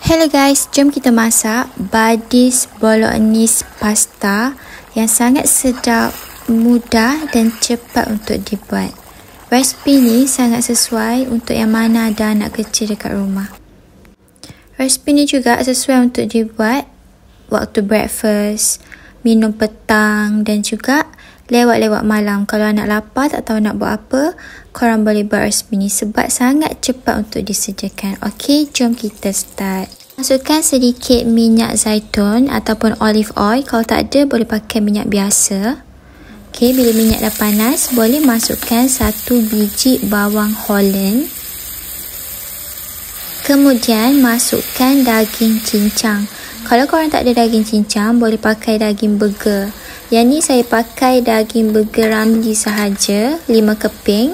Hello guys, jom kita masak Buddies Bolognese pasta yang sangat sedap, mudah dan cepat untuk dibuat. Resipi ni sangat sesuai untuk yang mana ada anak kecil dekat rumah. Resipi ni juga sesuai untuk dibuat waktu breakfast, minum petang dan juga lewat-lewat malam. Kalau anak lapar tak tahu nak buat apa, korang boleh buat resipi ni sebab sangat cepat untuk disediakan. Okey, jom kita start. Masukkan sedikit minyak zaitun ataupun olive oil. Kalau tak ada, boleh pakai minyak biasa. Okey, bila minyak dah panas, boleh masukkan 1 biji bawang Holland. Kemudian masukkan daging cincang. Kalau korang tak ada daging cincang, boleh pakai daging burger. Yang ni saya pakai daging burger Ramly sahaja, 5 keping.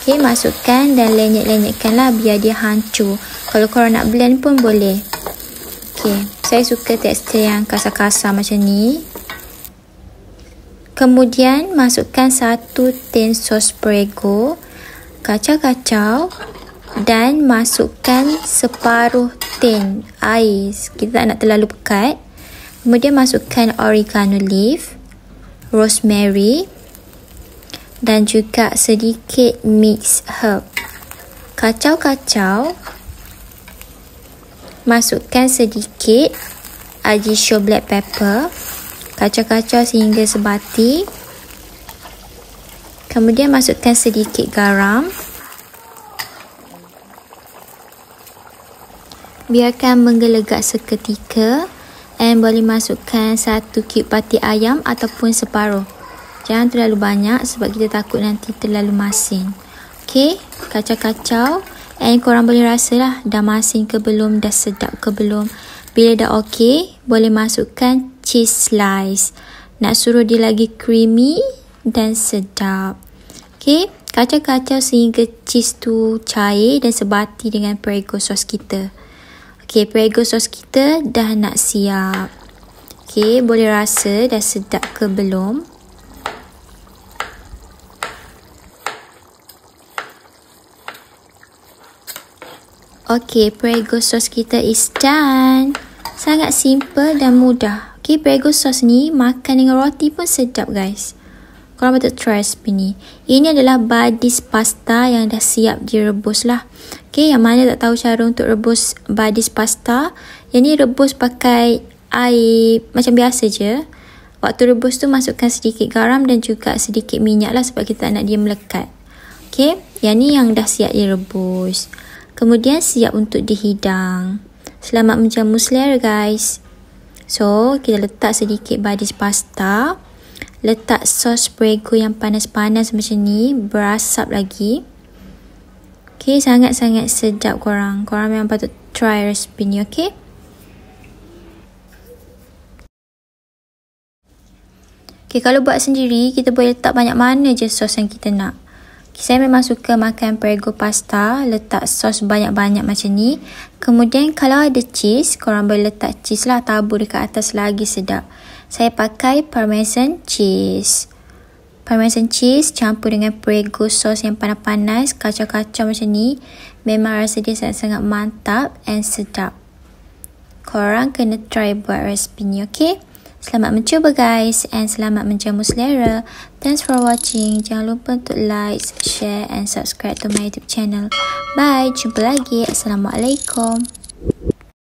Okey, masukkan dan lenyek-lenyekkanlah biar dia hancur. Kalau korang nak blend pun boleh. Okey, saya suka tekstur yang kasar-kasar macam ni. Kemudian masukkan 1 tin sos Prego. Kacau-kacau dan masukkan separuh tin ais. Kita tak nak terlalu pekat. Kemudian masukkan oregano leaf, rosemary dan juga sedikit mixed herb. Kacau-kacau. Masukkan sedikit Ajisho black pepper. Kacau-kacau sehingga sebati. Kemudian masukkan sedikit garam. Biarkan menggelegak seketika. And boleh masukkan 1 cube pati ayam ataupun separuh. Jangan terlalu banyak sebab kita takut nanti terlalu masin. Okey, kacau-kacau. And korang boleh rasalah dah masin ke belum, dah sedap ke belum. Bila dah okey, boleh masukkan cheese slice. Nak suruh dia lagi creamy dan sedap. Okey, kacau-kacau sehingga cheese tu cair dan sebati dengan Prego sauce kita. Okey, Prego sauce kita dah nak siap. Okey, boleh rasa dah sedap ke belum? Okey, Prego sauce kita is done. Sangat simple dan mudah. Okey, Prego sauce ni makan dengan roti pun sedap guys. Korang patut try resipi ni. Ini adalah Buddies pasta yang dah siap direbus lah. Okey, yang mana tak tahu cara untuk rebus Buddies pasta, yang ni rebus pakai air macam biasa je. Waktu rebus tu masukkan sedikit garam dan juga sedikit minyak lah sebab kita tak nak dia melekat. Okey, yang ni yang dah siap direbus. Kemudian siap untuk dihidang. Selamat menjamu selera guys. So, kita letak sedikit Buddies pasta. Letak sos Prego yang panas-panas macam ni, berasap lagi. Okey, sangat-sangat sedap korang. Korang memang patut try resipi ni, okey? Okey, kalau buat sendiri, kita boleh letak banyak mana je sos yang kita nak. Okay, saya memang suka makan Prego pasta, letak sos banyak-banyak macam ni. Kemudian kalau ada cheese, korang boleh letak cheese lah, tabur dekat atas lagi sedap. Saya pakai Parmesan cheese. Parmesan cheese campur dengan Prego sauce yang panas-panas, kacau-kacau macam ni. Memang rasa dia sangat-sangat mantap and sedap. Korang kena try buat resipi ni, okey? Selamat mencuba guys and selamat menjamu selera. Thanks for watching. Jangan lupa untuk like, share and subscribe to my YouTube channel. Bye, jumpa lagi. Assalamualaikum.